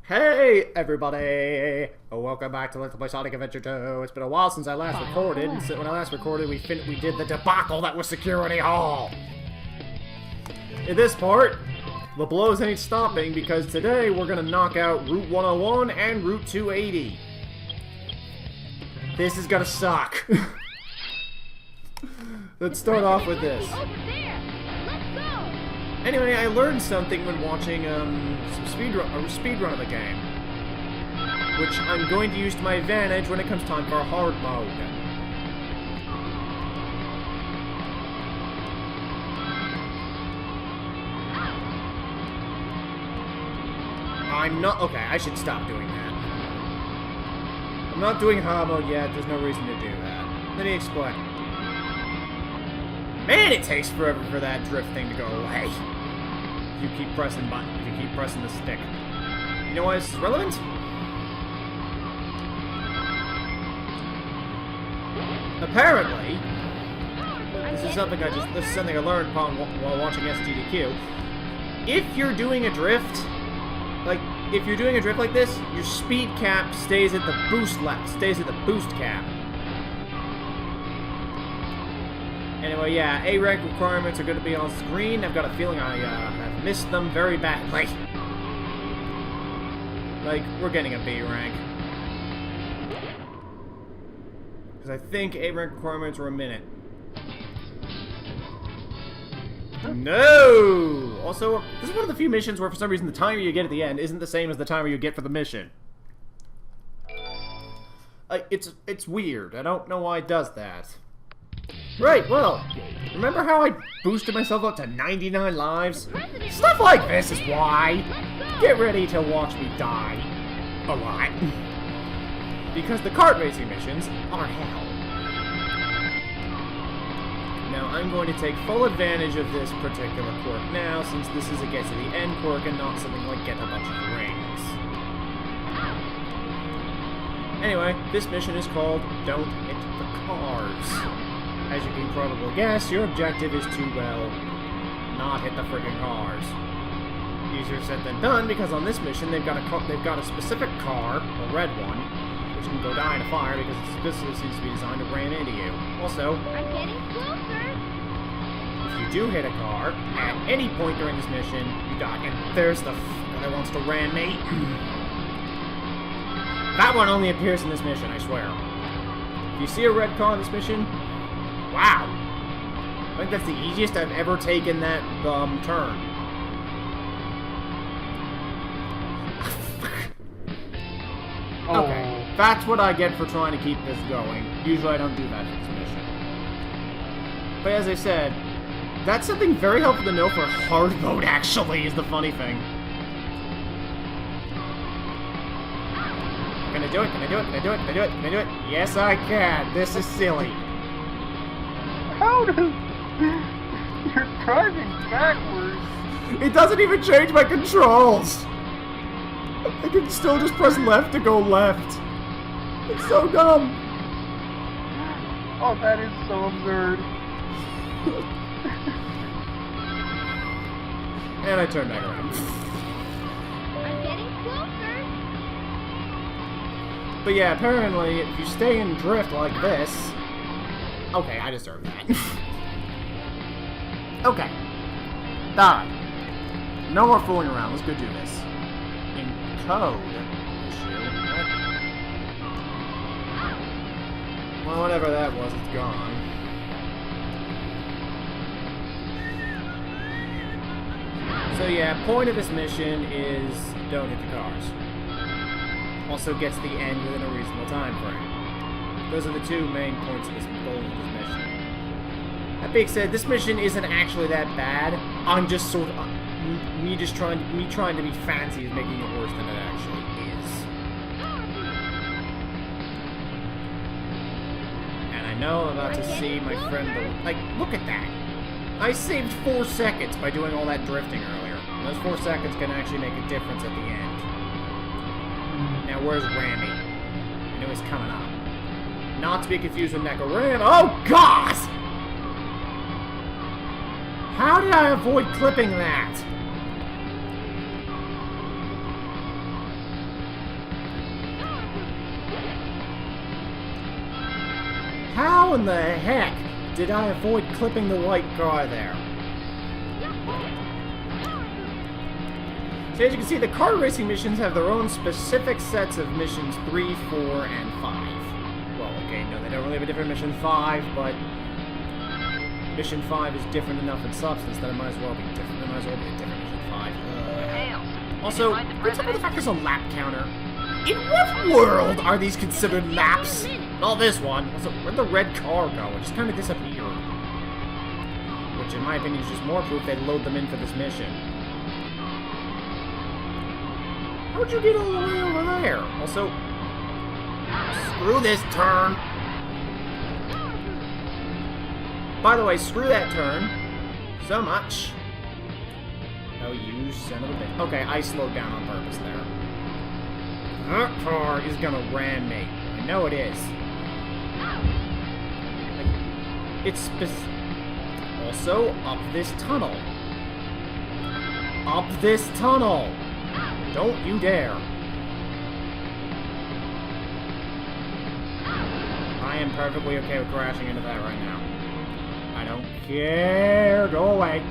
Hey everybody! Welcome back to Let's Play Sonic Adventure 2. It's been a while since I last recorded, and when I last recorded we did the debacle that was Security Hall! In this part, the blows ain't stopping because today we're gonna knock out Route 101 and Route 280. This is gonna suck. Let's start off with this. Anyway, I learned something when watching some speedrun of the game, which I'm going to use to my advantage when it comes time for hard mode. Okay, I should stop doing that. I'm not doing hard mode yet, there's no reason to do that. Let me explain. Man, it takes forever for that drift thing to go away. You keep pressing buttons, you keep pressing the stick. You know why this is relevant? Apparently, this is something I learned while watching SGDQ. If you're doing a drift, like this, your speed cap stays at the boost cap. Anyway, yeah, A rank requirements are going to be on screen. I've got a feeling I have missed them very badly. Like, we're getting a B rank. Because I think A rank requirements are a minute. No! Also, this is one of the few missions where for some reason the timer you get at the end isn't the same as the timer you get for the mission. It's weird. I don't know why it does that. Right, well, remember how I boosted myself up to 99 lives? Stuff like this is why. Get ready to watch me die. A lot. Because the kart racing missions are hell. Now, I'm going to take full advantage of this particular quirk now, since this is a get to the end quirk and not something like get a bunch of rings. Anyway, this mission is called Don't Hit the Cars. As you can probably guess, your objective is to, well, not hit the friggin' cars. Easier said than done, because on this mission they've got a specific car, a red one, which can go die in a fire because it specifically seems to be designed to ram into you. Also, I'm getting closer. If you do hit a car at any point during this mission, you die. And there's the fucker that wants to ram me. That one only appears in this mission, I swear. If you see a red car in this mission, wow! I think that's the easiest I've ever taken that turn. Okay, that's what I get for trying to keep this going. Usually I don't do that for this mission. But as I said, that's something very helpful to know for hard mode, actually, is the funny thing. Can I do it? Can I do it? Can I do it? Can I do it? Can I do it? Yes, I can. This is silly. How does... You're driving backwards. It doesn't even change my controls. I can still just press left to go left. It's so dumb. Oh, that is so absurd. And I turn back around. I'm getting closer. But yeah, apparently, if you stay in drift like this... Okay, I deserve that. Okay. Alright. No more fooling around. Let's go do this. In code issue. Well, whatever that was, it's gone. So yeah, point of this mission is don't hit the cars. Also gets the end within a reasonable time frame. Those are the two main points of this goal of this mission. That being said, this mission isn't actually that bad. I'm just sort of me trying to be fancy is making it worse than it actually is. And I know I'm about to see my friend like, look at that. I saved 4 seconds by doing all that drifting earlier. And those 4 seconds can actually make a difference at the end. Now where's Rammy? I knew he's coming up. Not to be confused with Neko Ram. Oh God! How did I avoid clipping that? How in the heck did I avoid clipping the white car there? So as you can see, the kart racing missions have their own specific sets of missions 3, 4, and 5. Well, okay, no, they don't really have a different mission 5, but mission 5 is different enough in substance that it might as well be different. It might as well be a different mission 5. Also, what's up with the fact there's a lap counter? In what world are these considered laps? Not this one. Also, where'd the red car go? It just kind of disappeared. Which, in my opinion, is just more proof they'd load them in for this mission. How'd you get all the way over there? Also, screw this turn. By the way, screw that turn. So much. Oh, you son of a bitch. Okay, I slowed down on purpose there. That car is gonna ram me. I know it is. Like, it's also up this tunnel. Up this tunnel. Don't you dare. I am perfectly okay with crashing into that right now. I don't care. Go away.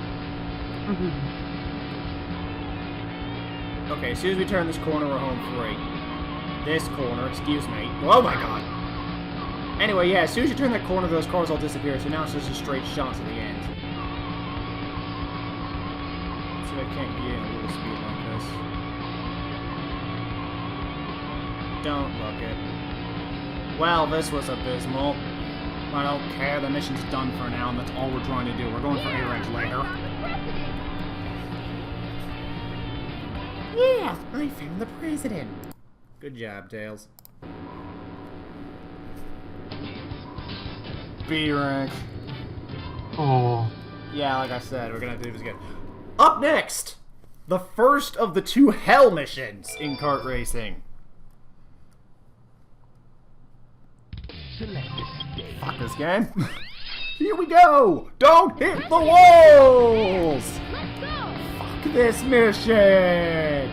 Okay, as soon as we turn this corner, we're home free. This corner, excuse me. Oh my god. Anyway, yeah, as soon as you turn that corner, those cars all disappear, so now it's just a straight shot to the end. Let's see if I can't get in a little speed like this. Don't look it. Well, this was abysmal. I don't care, the mission's done for now, and that's all we're trying to do. We're going for A-rank later. Yeah, I found the president. Good job, Tails. B rank. Oh. Yeah, like I said, we're gonna have to do this again. Up next, the first of the 2 hell missions in kart racing. Select escape. Fuck this game. Here we go. Don't hit the walls. Let's go. Fuck this mission.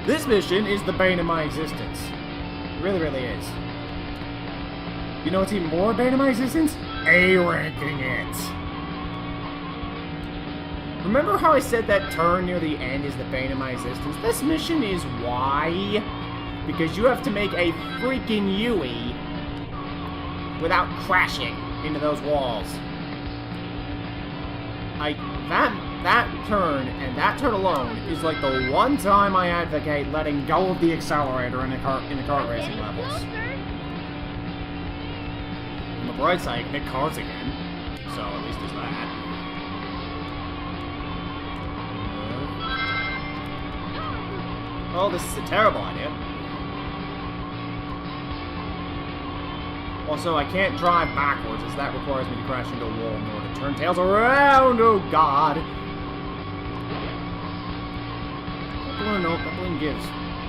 This mission is the bane of my existence. It really, really is. You know what's even more bane of my existence? A-ranking it. Remember how I said that turn near the end is the bane of my existence? This mission is why? Because you have to make a freaking Yui without crashing into those walls. That turn, and that turn alone, is like the one time I advocate letting go of the accelerator in the kart racing levels. On the bright side, you can hit cars again, so at least there's that. Oh, this is a terrible idea. Also, I can't drive backwards, as that requires me to crash into a wall in order to turn tails around. Oh, God. That balloon gives.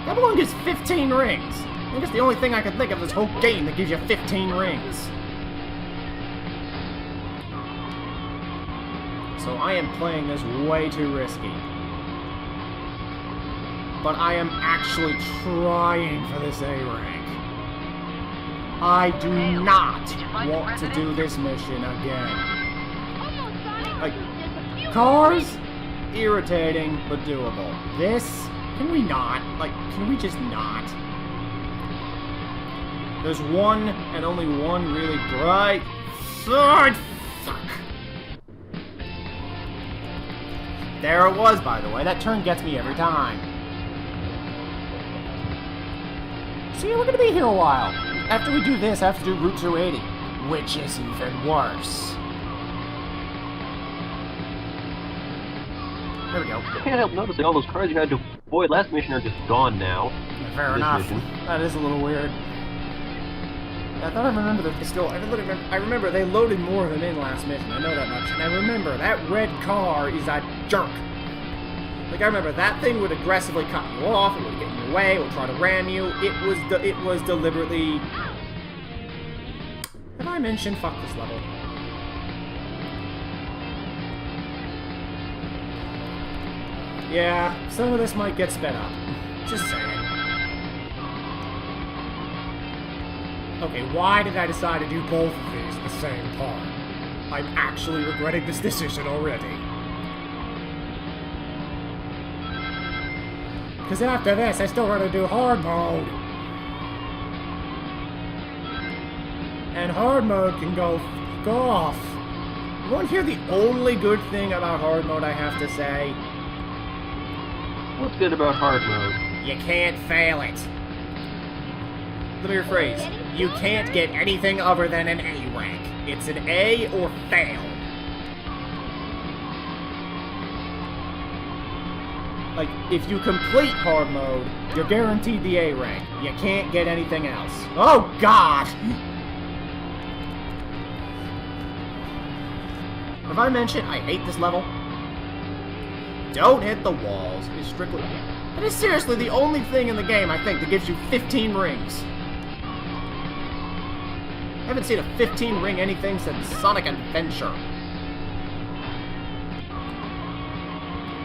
That balloon gives 15 rings. I think it's the only thing I can think of this whole game that gives you 15 rings. So I am playing this way too risky. But I am actually trying for this A-rank. I do not want to do this mission again. Like, cars? Irritating, but doable. This? Can we not? Like, can we just not? There's one, and only one really bright side. Fuck. There it was, by the way. That turn gets me every time. See, we're gonna be here a while. After we do this, I have to do Route 280, which is even worse. There we go. I can't help noticing all those cars you had to avoid last mission are just gone now. Fair enough. That is a little weird. I thought I remember that they still. I remember they loaded more of them in last mission. I know that much. And I remember that red car is a jerk. Like I remember that thing would aggressively cut you off. It would get in your way. It would try to ram you. It was deliberately. Have I mentioned fuck this level? Yeah, some of this might get sped up. Just saying. Okay, why did I decide to do both of these at the same time? I'm actually regretting this decision already. Because after this, I still want to do hard mode. And hard mode can go f*** off. You want to hear the only good thing about hard mode I have to say? What's good about hard mode? You can't fail it. Let me rephrase. You can't get anything other than an A rank. It's an A or fail. Like, if you complete hard mode, you're guaranteed the A rank. You can't get anything else. Oh, God! Have I mentioned I hate this level? Don't hit the walls is strictly... It is seriously the only thing in the game, I think, that gives you 15 rings. I haven't seen a 15 ring anything since Sonic Adventure.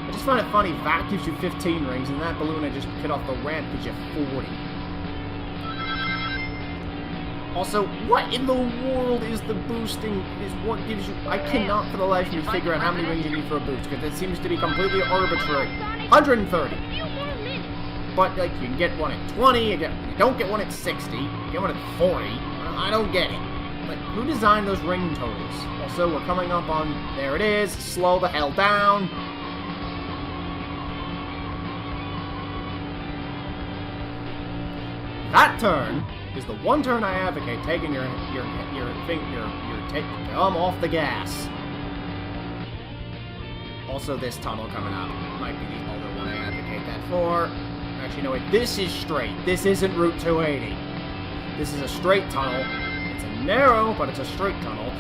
I just find it funny, that gives you 15 rings, and that balloon I just hit off the ramp gives you 40. Also, what in the world is the boosting, is what gives you... I cannot for the life of me figure out how many rings you need for a boost, because it seems to be completely arbitrary. 130. But, like, you can get one at 20, you don't get one at 60, you get one at 40. I don't get it. Like, who designed those ring totals? Also, we're coming up on... There it is. Slow the hell down. That turn is the one turn I advocate taking your thumb off the gas. Also, this tunnel coming up might be the other one I advocate that for. Actually, no, wait. This is straight. This isn't Route 280. This is a straight tunnel. It's a narrow, but it's a straight tunnel.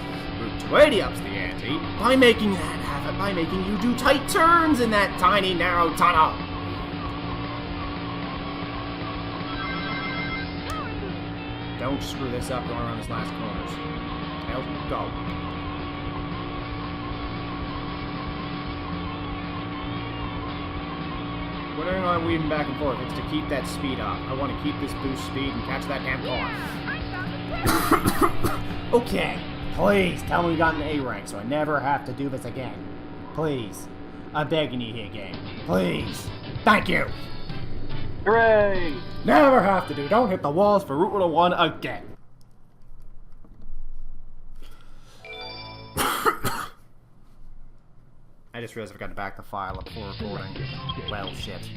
Route 280 ups the ante by making that happen, by making you do tight turns in that tiny, narrow tunnel. Don't screw this up going around this last corners. Tails, go. Whenever I'm weaving back and forth, it's to keep that speed up. I want to keep this boost speed and catch that damn car. Okay, please tell me we got an A rank so I never have to do this again. Please. I'm begging you here, game. Please. Thank you. Hooray! Never have to do. Don't hit the walls for Route 101 again. I just realized I forgot to back the file up before recording. Well, shit.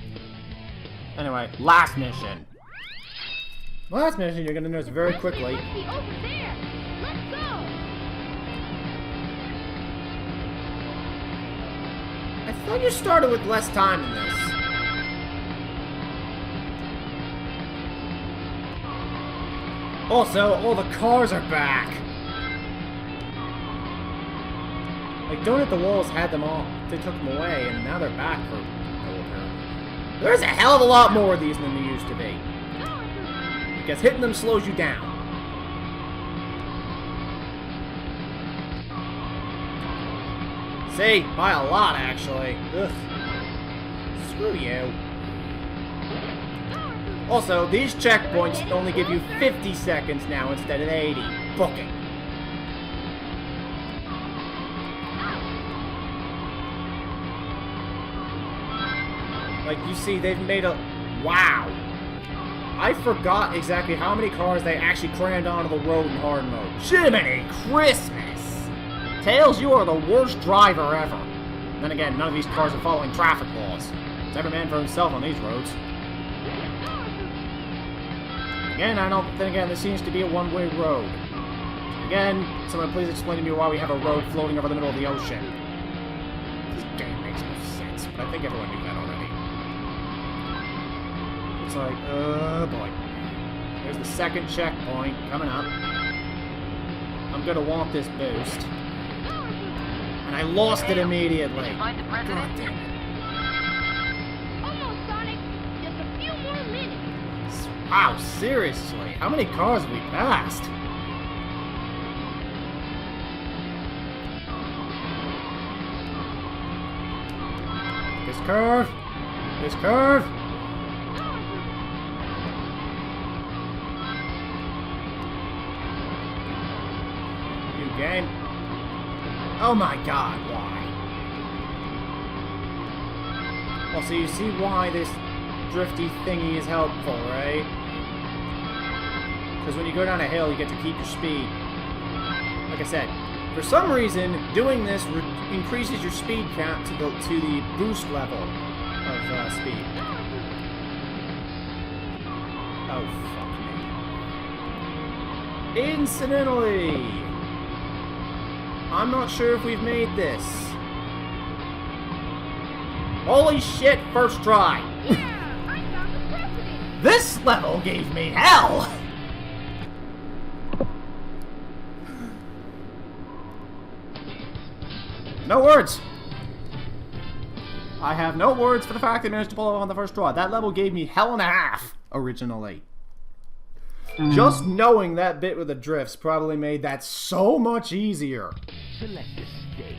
Anyway, last mission. Last mission, you're gonna notice very quickly. Over there. Let's go. I thought you started with less time than this. Also, all the cars are back. Like, Don't Hit the Walls had them all. They took them away, and now they're back for... There's a hell of a lot more of these than there used to be. Because hitting them slows you down. See? By a lot, actually. Ugh. Screw you. Also, these checkpoints only give you 50 seconds now instead of 80. Booking. Like, you see, they've made a... Wow. I forgot exactly how many cars they actually crammed onto the road in hard mode. Jiminy Christmas! Tails, you are the worst driver ever. Then again, none of these cars are following traffic laws. It's every man for himself on these roads. Again, then again, this seems to be a one-way road. Again, someone please explain to me why we have a road floating over the middle of the ocean. This game makes no sense, but I think everyone knew that already. It's like, oh boy. There's the second checkpoint coming up. I'm gonna want this boost. And I lost it immediately. God damn it. Almost, Sonic. Just a few more minutes. Wow, seriously? How many cars have we passed? This curve. This curve. game. Oh my god, why? Well, so you see why this drifty thingy is helpful, right? Because when you go down a hill, you get to keep your speed. Like I said, for some reason, doing this increases your speed count to the boost level of speed. Oh, fuck me. Incidentally, I'm not sure if we've made this. Holy shit, first try! Yeah, I found the president. This level gave me hell! No words! I have no words for the fact that I managed to pull it off on the first try. That level gave me hell and a half, originally. Just knowing that bit with the drifts probably made that so much easier. Select a stage.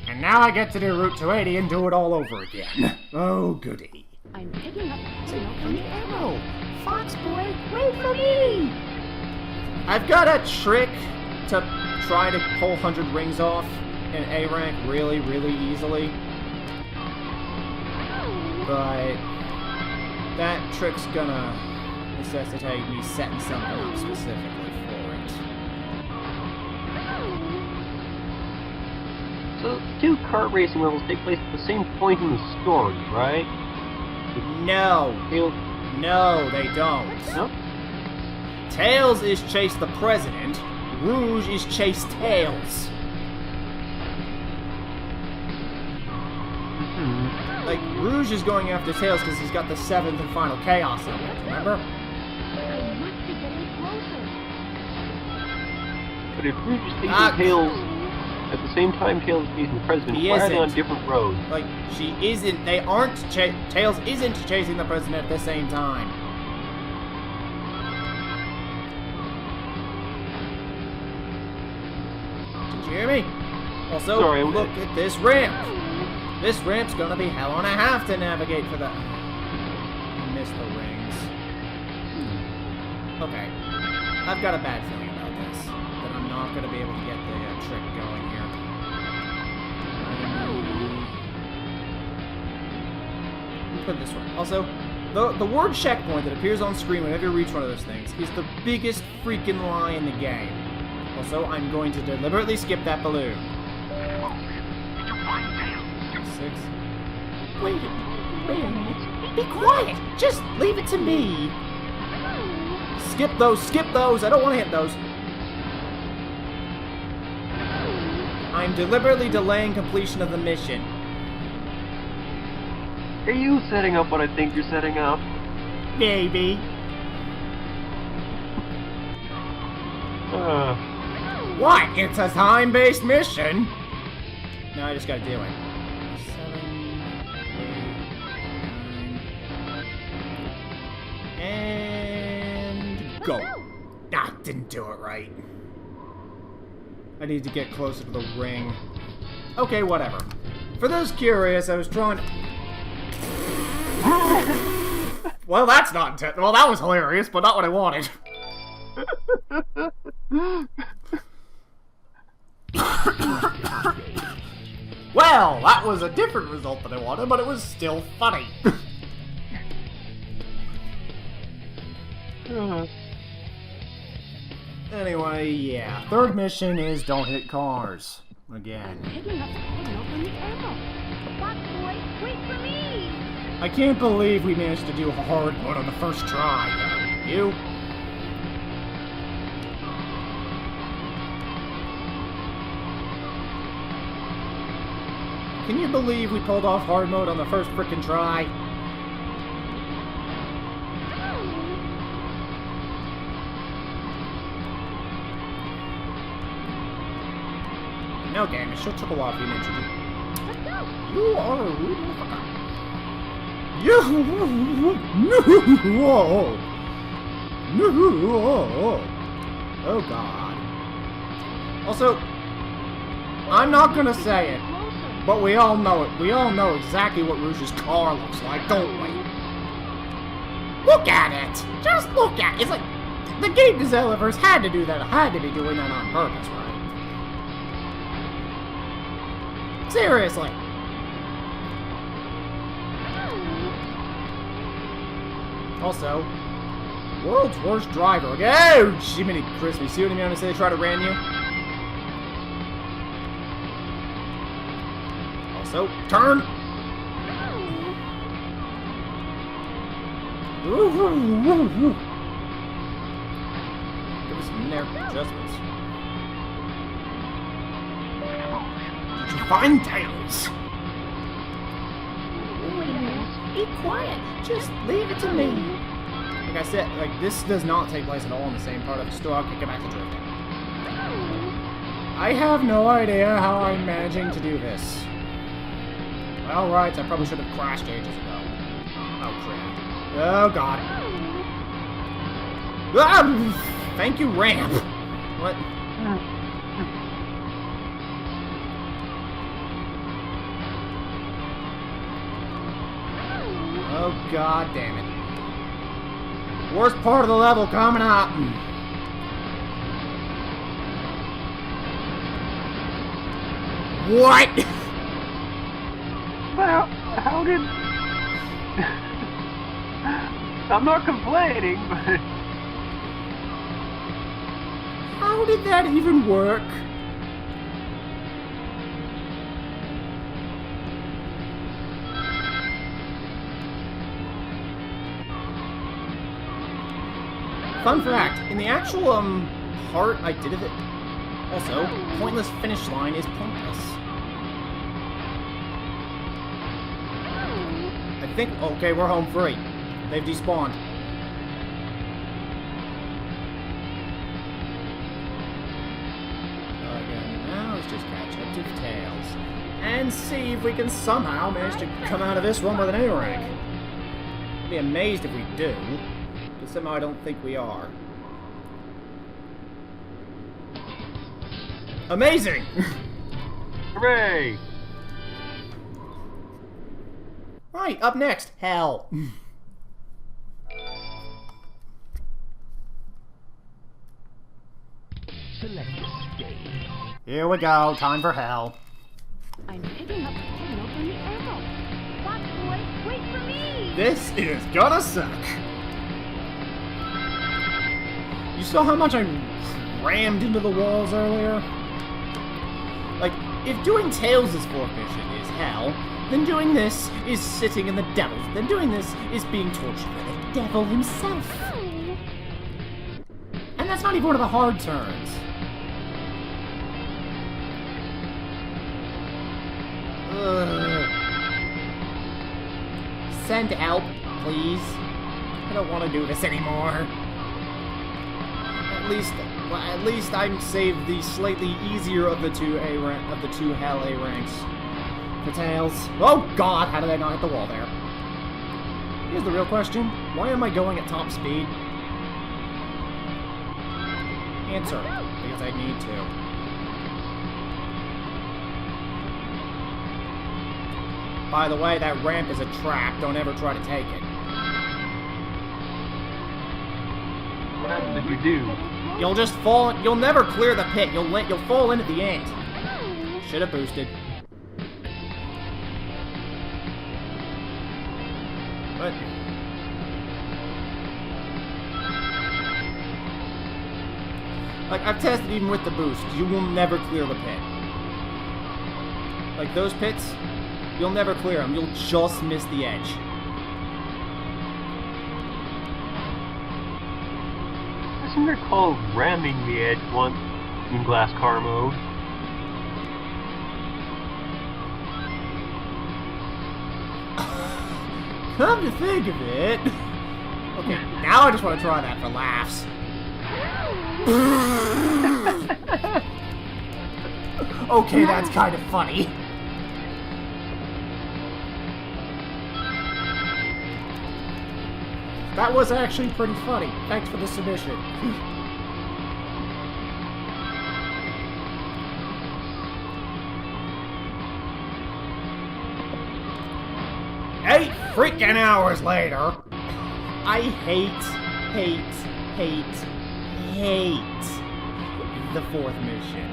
And now I get to do Route 280 and do it all over again. Oh, goody. I'm picking up signal from the arrow. Fox boy, wait for me! I've got a trick to try to pull 100 rings off in A rank really, really easily. But that trick's gonna necessitate me setting something up specifically for it. So, two kart racing levels take place at the same point in the story, right? No. Tails. No, they don't. No? Tails is chase the president. Rouge is chase Tails. Like, Rouge is going after Tails because he's got the 7th and final Chaos Emerald, remember? I must be getting closer. But if Rouge is chasing Tails at the same time Tails is chasing the president, He why are they on isn't. different roads? Like, she isn't, they aren't, Tails isn't chasing the president at the same time. Did you hear me? Also, Sorry, look at this ramp. This ramp's gonna be hell and a half to navigate for the... I missed the rings. Okay. I've got a bad feeling about this. That I'm not gonna be able to get the trick going here. Let me put it this way. Also, the word checkpoint that appears on screen whenever you reach one of those things is the biggest freaking lie in the game. Also, I'm going to deliberately skip that balloon. 6. Wait a minute. Be quiet. Just leave it to me. Skip those. I don't want to hit those. I'm deliberately delaying completion of the mission. Are you setting up what I think you're setting up? Maybe. What? It's a time-based mission. Now I just gotta do it. 7, 8, 9, and go. Ah, didn't do it right. I need to get closer to the ring. Okay, whatever. For those curious, I was trying. Well, that's not intent. Well, that was hilarious, but not what I wanted. Well, that was a different result than I wanted, but it was still funny. Anyway, yeah. Third mission is don't hit cars. Again. Picking up signal from the arrow. Fox boy, wait for me. I can't believe we managed to do hard mode on the first try, though. You? Can you believe we pulled off hard mode on the first frickin' try? No game, it sure took a while for you to introduce. Let's go. You are a rude motherfucker. No! No! Oh god. Also, I'm not gonna say it, but we all know it. We all know exactly what Rouge's car looks like, don't we? Look at it! Just look at it! It's like The game developers had to do that. Had to be doing that on purpose, right? Seriously. Also, world's worst driver. Oh, Jiminy Christmas. See what I mean when I say they try to ram you? Also, turn. There was some nerve adjustments. Did you find Tails? Wait a minute. Be quiet. Just leave it to me. Like I said, this does not take place at all in the same part of the story. I'll get back to drifting. I have no idea how I'm managing to do this. Well, right, I probably should have crashed ages ago. Oh, crap. Oh, God. Ah! Thank you, ramp. What? Oh, God damn it. Worst part of the level coming up. What? Well, how did... I'm not complaining, but... How did that even work? Fun fact, in the actual, part I did of it, also, pointless finish line is pointless. I think, okay, we're home free. They've despawned. Now let's just catch up to Tails. And see if we can somehow manage to come out of this one with an A rank. I'd be amazed if we do. But somehow I don't think we are. Amazing! Hooray! Right, up next, Hell. Select stage. Here we go, time for Hell. I'm picking up a signal from the arrow. Fox boy, wait for me! This is gonna suck. You saw how much I rammed into the walls earlier? Like, if doing Tails' fourth mission is Hell, then doing this is sitting in the devil. Then doing this is being tortured by the devil himself. And that's not even one of the hard turns. Ugh. Send help, please. I don't want to do this anymore. At least I'm saved the slightly easier of the two Hell A ranks. For Tails. Oh God, how did I not hit the wall there? Here's the real question. Why am I going at top speed? Answer. Because I need to. By the way, that ramp is a trap. Don't ever try to take it. What happens if you do? You'll just fall. You'll never clear the pit. You'll fall in at the end. Should have boosted. What? Like, I've tested even with the boost. You will never clear the pit. Like, those pits, you'll never clear them. You'll just miss the edge. Isn't there called ramming the edge once in Glass Car mode? Come to think of it. Okay, now I just want to try that for laughs. Okay, that's kind of funny. That was actually pretty funny. Thanks for the submission. Eight freaking hours later. I hate hate the fourth mission.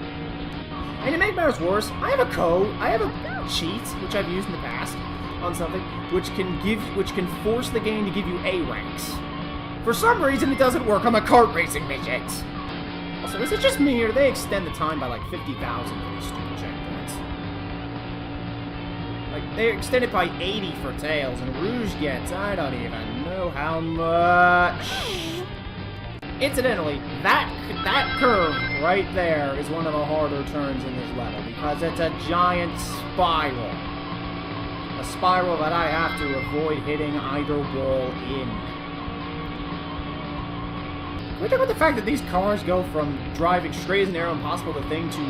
And to make matters worse, I have a cheat, which I've used in the past on something, which can force the game to give you A ranks. For some reason, it doesn't work on the kart racing missions. Also, is it just me, or do they extend the time by like 50,000 for these stupid checkpoints? Like, they extend it by 80 for Tails, and Rouge gets, I don't even know how much. Incidentally, that curve right there is one of the harder turns in this level, because it's a giant spiral. A spiral that I have to avoid hitting either wall in. Can we talk about the fact that these cars go from driving straight as an arrow impossible to thing to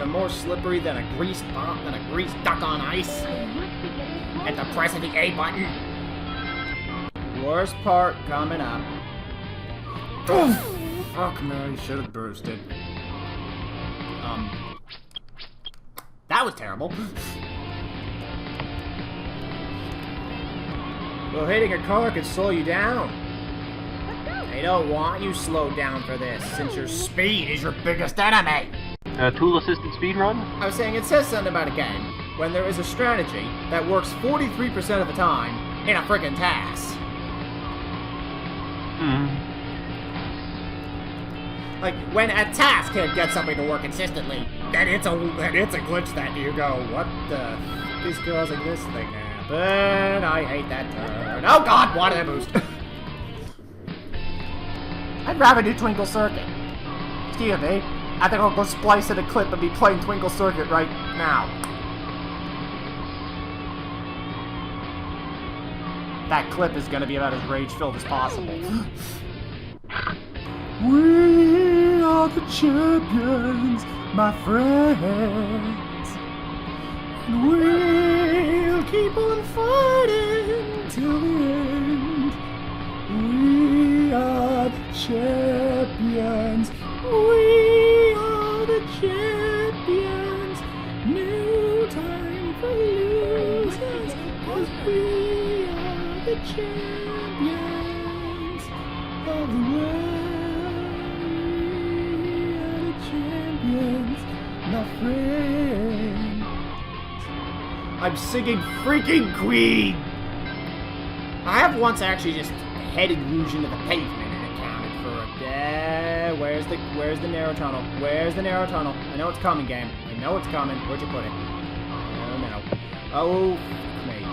more slippery than a greased duck on ice? At the press of the A button. Worst part coming up. Oh, fuck man, you should have bursted. That was terrible. Well, hitting a car can slow you down. They don't want you slowed down for this, since your speed is your biggest enemy. Tool-assisted speedrun? I was saying, it says something about a game when there is a strategy that works 43% of the time in a friggin' task. Like, when a task can't get something to work consistently, then it's a glitch that you go, what the f is causing this thing to happen? I hate that turn. Oh god, why did I boost? I'd rather do Twinkle Circuit. Excuse me, I think I'll go splice in a clip and be playing Twinkle Circuit right now. That clip is gonna be about as rage-filled as possible. We are the champions, my friends. And we'll keep on fighting till the end. We are the champions. We are the champions. No time for losers, 'cause we are the champions of the world. My friend. I'm singing freaking Queen! I have once actually just headed Rouge into the pavement and accounted for a day. Where's the narrow tunnel? Where's the narrow tunnel? I know it's coming, game. I know it's coming. Where'd you put it? Oh no. Oh, me.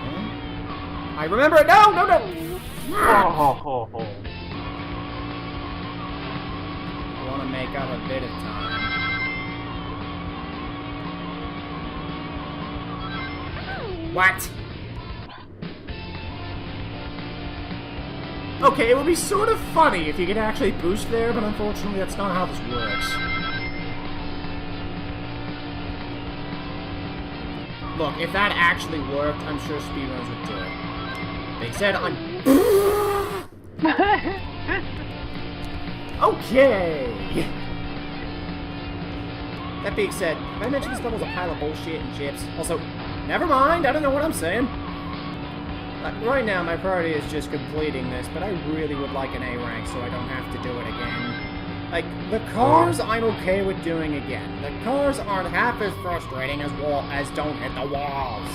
Huh? I remember it! No! Oh. I want to make up a bit of time. What? Okay, it would be sort of funny if you could actually boost there, but unfortunately that's not how this works. Look, if that actually worked, I'm sure speedrunners would do it. They said I'm... Okay! That being said, have I mentioned this level's a pile of bullshit and chips? Also, never mind, I don't know what I'm saying. Right now, my priority is just completing this, but I really would like an A rank so I don't have to do it again. Like, the cars I'm okay with doing again. The cars aren't half as frustrating as Don't Hit the Walls.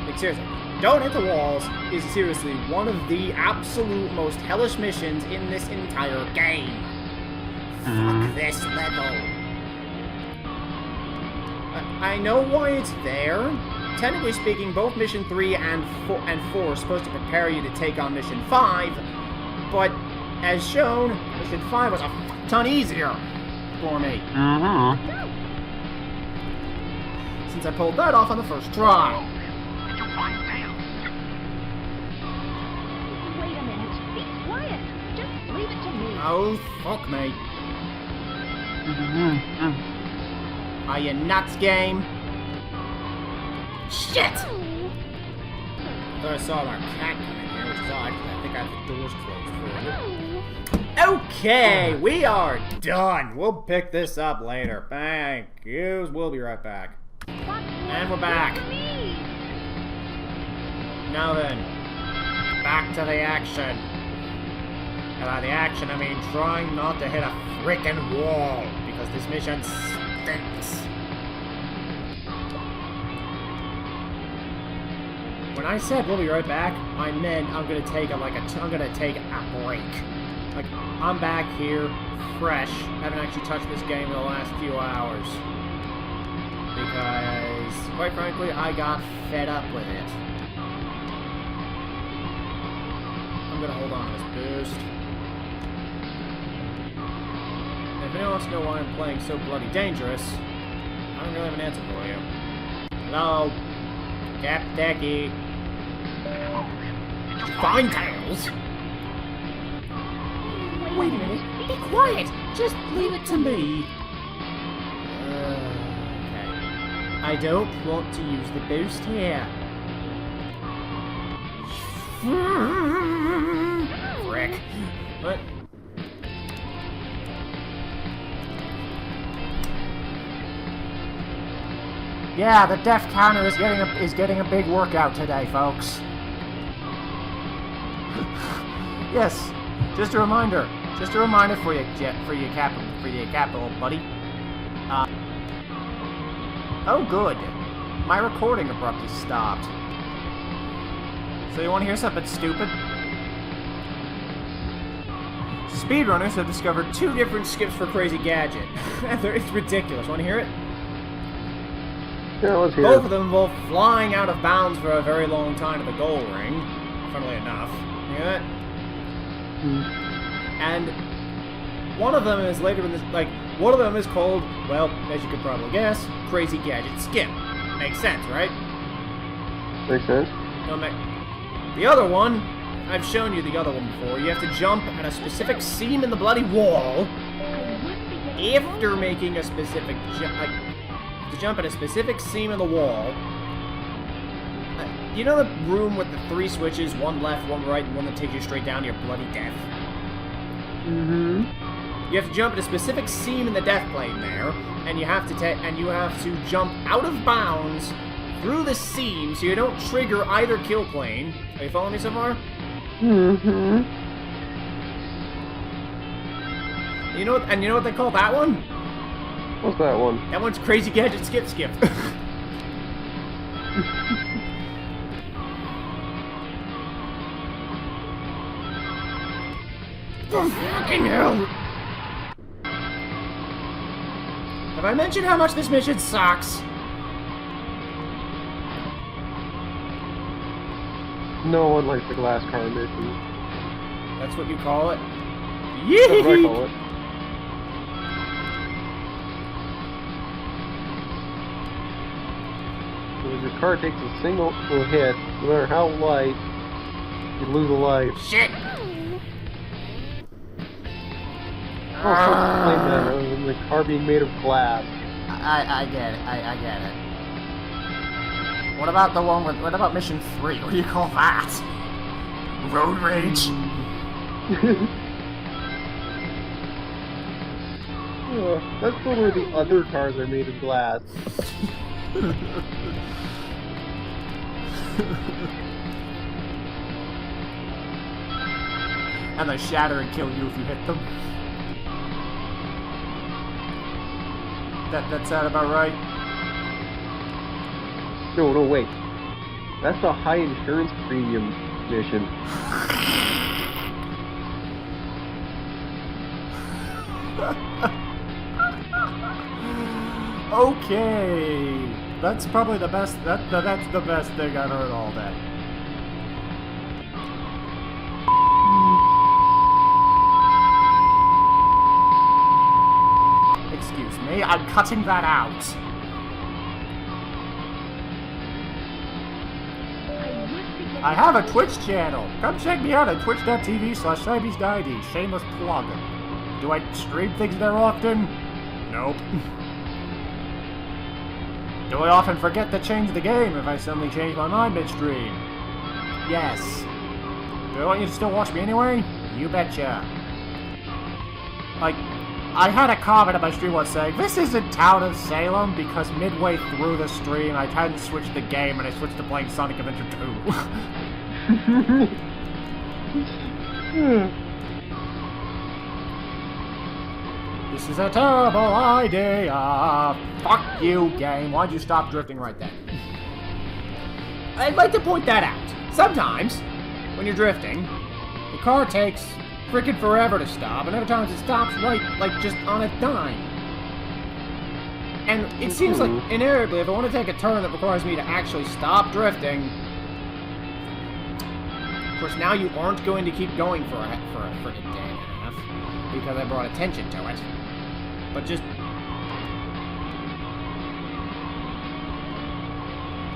Like, seriously. Don't Hit the Walls is seriously one of the absolute most hellish missions in this entire game. Fuck this level. I know why it's there. Technically speaking, both Mission 3 and 4 are supposed to prepare you to take on Mission 5, but as shown, Mission 5 was a ton easier for me. Since I pulled that off on the first try. Oh, fuck me. Are you nuts, game? Shit! Thought I saw our cat come in here, which is odd, because I think I have the doors closed for it. Okay, we are done. We'll pick this up later. Thank you. We'll be right back. And we're back. Now then. back to the action. And by the action, I mean trying not to hit a frickin' wall, because this mission stinks. When I said we'll be right back, I meant I'm gonna take a break. Like, I'm back here, fresh, haven't actually touched this game in the last few hours. Because, quite frankly, I got fed up with it. I'm gonna hold on to this boost. And if anyone wants to know why I'm playing so bloody dangerous, I don't really have an answer for you. Hello? Captain Decky. Fine, Tails! Wait a minute. Be quiet! Just leave it to me. Okay. I don't want to use the boost here. Frick. What? Yeah, the death counter is getting a big workout today, folks. Yes, just a reminder for you, capital buddy. Oh, good. My recording abruptly stopped. So you want to hear something stupid? Speedrunners have discovered 2 different skips for Crazy Gadget. It's ridiculous. Want to hear it? Yeah, let's hear Both it. of them involve flying out of bounds for a very long time to the goal ring. Funnily enough. You hear that? And one of them is later in this, one of them is called, well, as you could probably guess, Crazy Gadget Skip. Makes sense, right? Makes sense. No, the other one, I've shown you the other one before. You have to jump at a specific seam in the bloody wall after making a specific to jump at a specific seam in the wall. You know the room with the 3 switches, one left, one right, and one that takes you straight down to your bloody death? Mm-hmm. You have to jump at a specific seam in the death plane there, and you have to jump out of bounds through the seam so you don't trigger either kill plane. Are you following me so far? Mm-hmm. You know what they call that one? What's that one? That one's Crazy Gadget Skip. Oh, fucking hell! Have I mentioned how much this mission sucks? No one likes the glass car mission. That's what you call it? That's what I call it. Because your car takes a single hit, no matter how light, you lose a life. Shit! Oh, blame that rather than the car being made of glass. I get it. I get it. What about the one with... What about Mission 3? What do you call that? Road Rage? That's the one where the other cars are made of glass. And they shatter and kill you if you hit them. That sound about right? No, wait. That's a high insurance premium mission. Okay. That's probably the best. That's the best thing I've heard all day. Excuse me, I'm cutting that out. I have a Twitch channel. Come check me out at twitch.tv/Cybees90. Shameless plug. Do I stream things there often? Nope. Do I often forget to change the game if I suddenly change my mind midstream? Yes. Do I want you to still watch me anyway? You betcha. Like, I had a comment on my stream once saying, this isn't Town of Salem, because midway through the stream I hadn't switched the game and I switched to playing Sonic Adventure 2. This is a terrible idea. Fuck you, game. Why'd you stop drifting right then? I'd like to point that out. Sometimes, when you're drifting, the car takes freaking forever to stop, and other times it stops right, like, just on a dime. And it seems like, invariably, if I want to take a turn that requires me to actually stop drifting, of course, now you aren't going to keep going for a freaking day and a half, because I brought attention to it. But just...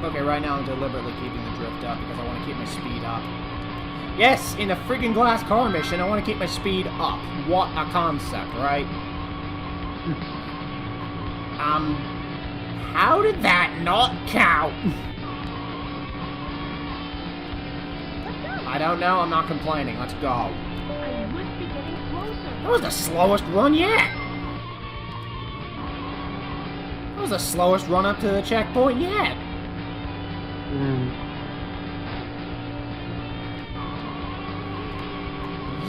Okay, right now I'm deliberately keeping the drift up because I want to keep my speed up. Yes, in a freaking glass car mission, I want to keep my speed up. What a concept, right? How did that not count? I don't know, I'm not complaining. Let's go. I must be getting closer. That was the slowest run yet. That was the slowest run up to the checkpoint yet.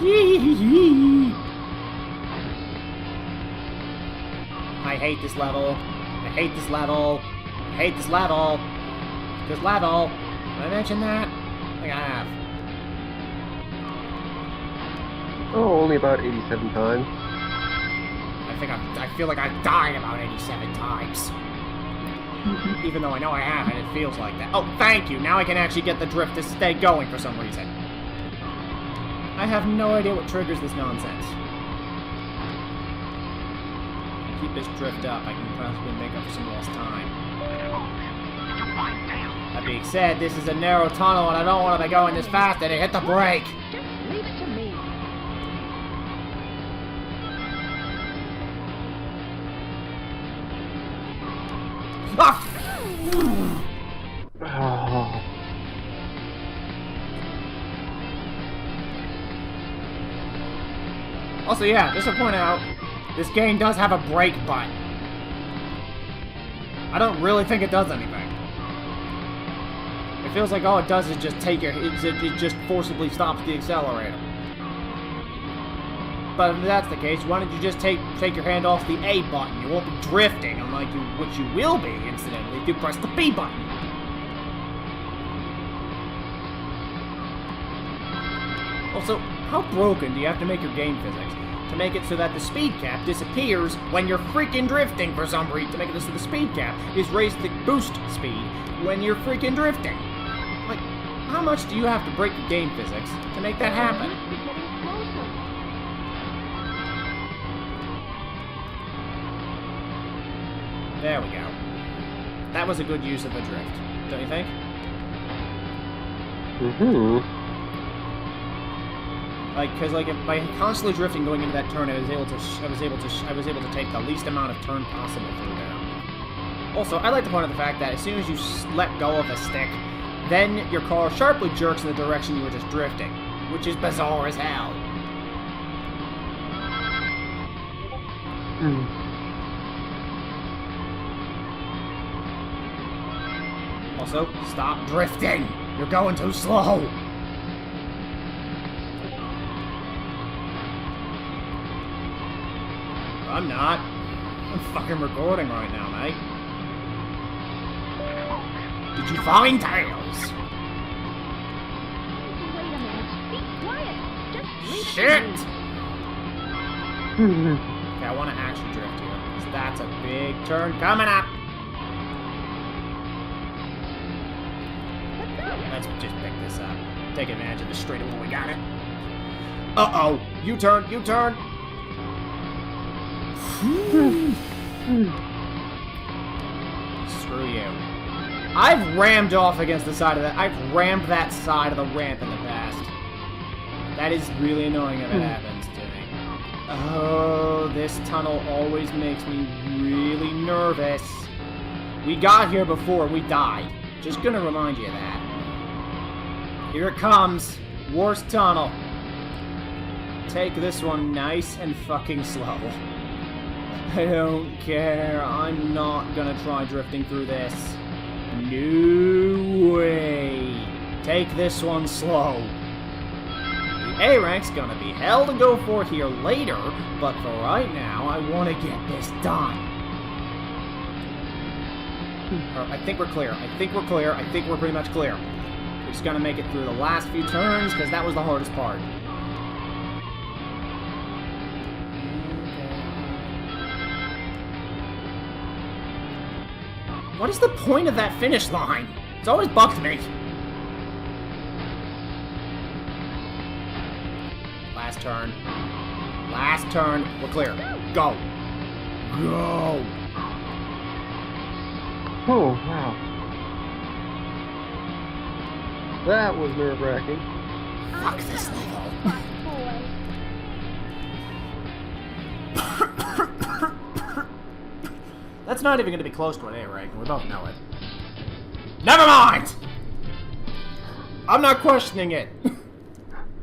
Yee. I hate this level. I hate this level. I hate this level. This level. Did I mention that? I think I have. Oh, only about 87 times. I feel like I've died about 87 times. Even though I know I haven't, it feels like that. Oh, thank you! Now I can actually get the drift to stay going for some reason. I have no idea what triggers this nonsense. Keep this drift up, I can possibly make up for some lost time. That being said, this is a narrow tunnel and I don't want to be going this fast and I hit the brake! Just leave it to me. Ah! Oh. Also, yeah, just to point out, this game does have a brake button. I don't really think it does anything. It feels like all it does is just take your... It just forcibly stops the accelerator. But if that's the case, why don't you just take your hand off the A button? You won't be drifting, unlike which you will be, incidentally, if you press the B button. Also, how broken do you have to make your game physics to make it so that the speed cap disappears when you're freaking drifting for some reason? To make it so the speed cap is raised to boost speed when you're freaking drifting. Like, how much do you have to break the game physics to make that happen? I must be getting closer. There we go. That was a good use of the drift, don't you think? Like, because like by constantly drifting going into that turn, I was able to take the least amount of turn possible through there. Also, I like to point out the fact that as soon as you let go of the stick, then your car sharply jerks in the direction you were just drifting, which is bizarre as hell. Also, stop drifting! You're going too slow! I'm not. I'm fucking recording right now, mate. Did you find Tails? Wait a minute. Be quiet. Just leave Shit! it to me. Okay, I want to actually drift here, because that's a big turn coming up! Let's just pick this up. Take advantage of the straightaway when we got it. Uh-oh! U-turn! U-turn! Screw you. I've rammed off against the side of that. I've rammed that side of the ramp in the past. That is really annoying if it happens to me. Oh, this tunnel always makes me really nervous. We got here before we died. Just gonna remind you of that. Here it comes. Worst tunnel. Take this one nice and fucking slow. I don't care. I'm not gonna try drifting through this. No way. Take this one slow. A rank's gonna be hell to go for here later, but for right now, I want to get this done. I think we're clear. I think we're clear. I think we're pretty much clear. We're just gonna make it through the last few turns, because that was the hardest part. What is the point of that finish line? It's always bugged me. Last turn. Last turn. We're clear. Go. Go. Oh, wow. That was nerve-wracking. Fuck this level. Fat boy. That's not even going to be close to an A rank. We both know it. Never mind! I'm not questioning it.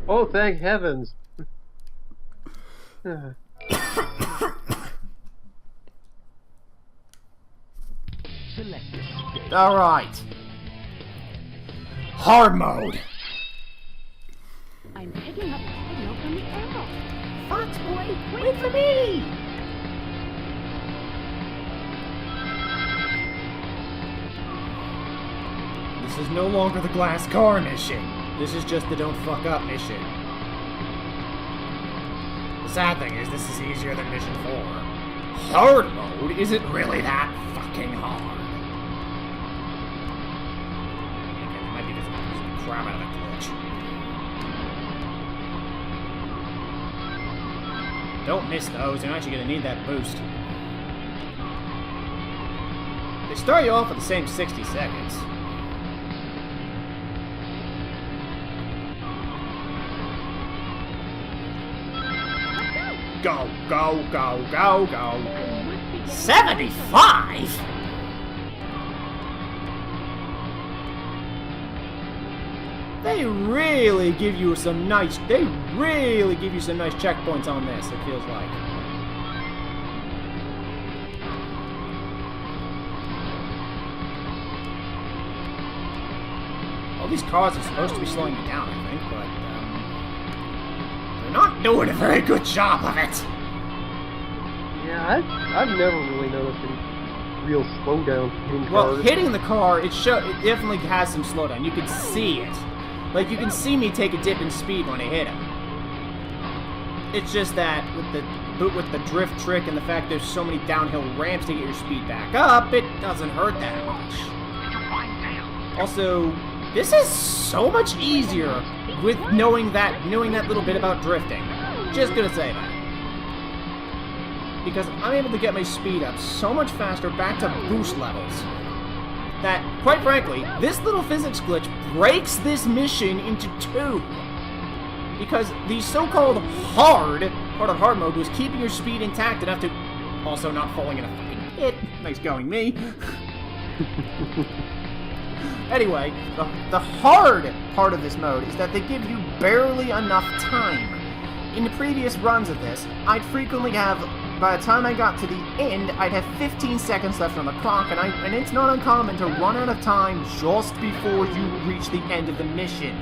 Oh, thank heavens. Select a stage. Alright. Hard mode. I'm picking up a signal from the airboat. Fox boy, wait for me! This is no longer the glass car mission. This is just the don't fuck up mission. The sad thing is, this is easier than mission 4. Hard mode isn't really that fucking hard. Okay, that might be because I'm using the crap out of the glitch. Don't miss those, you're actually gonna need that boost. They start you off with the same 60 seconds. Go, go, go, go, go. 75? They really give you some nice checkpoints on this, it feels like. All these cars are supposed to be slowing you down, I think, but they're not doing a very good job of it. Yeah, I've never really noticed any real slowdown in Well, cars. hitting the car, it definitely has some slowdown. You can see it. Like, you can see me take a dip in speed when I hit him. It's just that with the drift trick and the fact there's so many downhill ramps to get your speed back up, it doesn't hurt that much. Also, this is so much easier with knowing that little bit about drifting. Just gonna say that. Because I'm able to get my speed up so much faster back to boost levels that, quite frankly, this little physics glitch breaks this mission into two. Because the so-called part of hard mode was keeping your speed intact enough to also not falling in a fucking pit. Nice going, me. Anyway, the hard part of this mode is that they give you barely enough time. In the previous runs of this, I'd frequently have, by the time I got to the end, I'd have 15 seconds left on the clock, and it's not uncommon to run out of time just before you reach the end of the mission.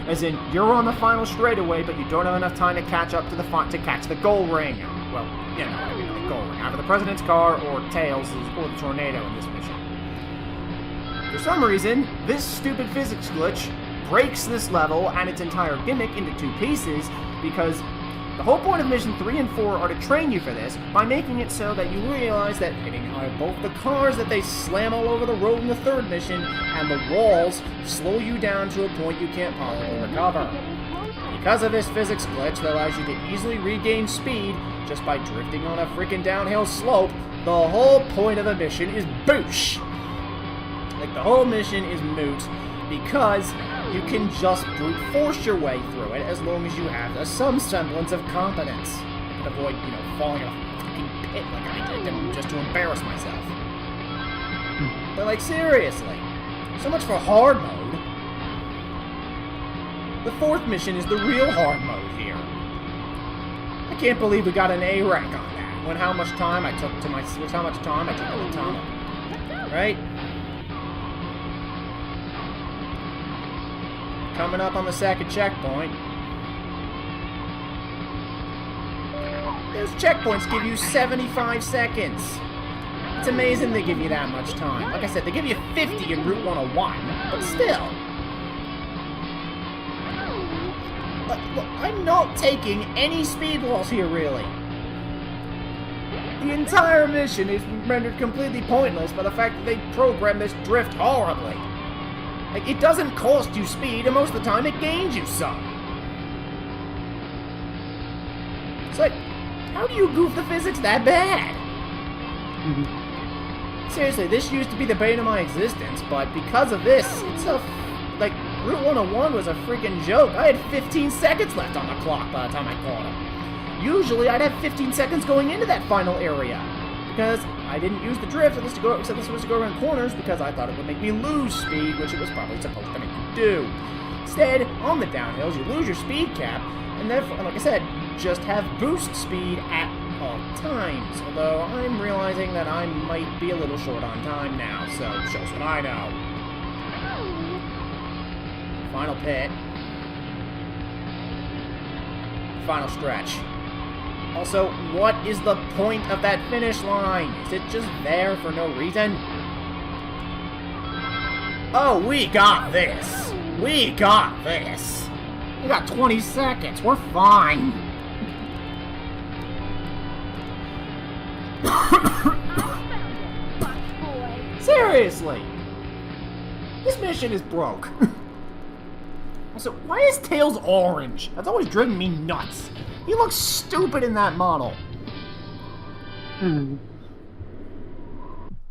As in, you're on the final straightaway, but you don't have enough time to catch up to the to catch the goal ring. Well, you know what I mean, the goal ring. Either the President's car, or Tails, or the Tornado in this mission. For some reason, this stupid physics glitch breaks this level and its entire gimmick into two pieces, because the whole point of Mission 3 and 4 are to train you for this by making it so that you realize that hitting both the cars that they slam all over the road in the third mission and the walls slow you down to a point you can't possibly recover. Because of this physics glitch that allows you to easily regain speed just by drifting on a freaking downhill slope, the whole point of the mission is boosh! Like, the whole mission is moot because you can just brute force your way through it as long as you have some semblance of competence. I can avoid, falling in a fucking pit like I did just to embarrass myself. But, like, seriously, so much for hard mode. The fourth mission is the real hard mode here. I can't believe we got an A rank on that. When how much time I took to the tunnel. Right? Coming up on the second checkpoint. Those checkpoints give you 75 seconds. It's amazing they give you that much time. Like I said, they give you 50 in Route 101, but still. Look, I'm not taking any speed loss here, really. The entire mission is rendered completely pointless by the fact that they programmed this drift horribly. Like, it doesn't cost you speed, and most of the time it gains you some. It's like, how do you goof the physics that bad? Seriously, this used to be the bane of my existence, but because of this, it's a... like, Route 101 was a freaking joke. I had 15 seconds left on the clock by the time I caught him. Usually, I'd have 15 seconds going into that final area. Because I didn't use the drift, except this was to go around corners, because I thought it would make me lose speed, which it was probably supposed to make you do. Instead, on the downhills, you lose your speed cap, and therefore, like I said, you just have boost speed at all times. Although, I'm realizing that I might be a little short on time now, so shows what I know. Final pit. Final stretch. Also, what is the point of that finish line? Is it just there for no reason? Oh, we got this. We got this. We got 20 seconds. We're fine. Seriously. This mission is broke. Also, why is Tails orange? That's always driven me nuts. He looks stupid in that model.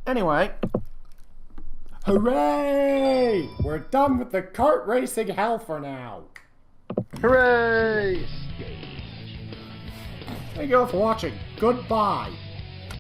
Anyway. Hooray! We're done with the kart racing hell for now. Hooray! Thank you all for watching. Goodbye.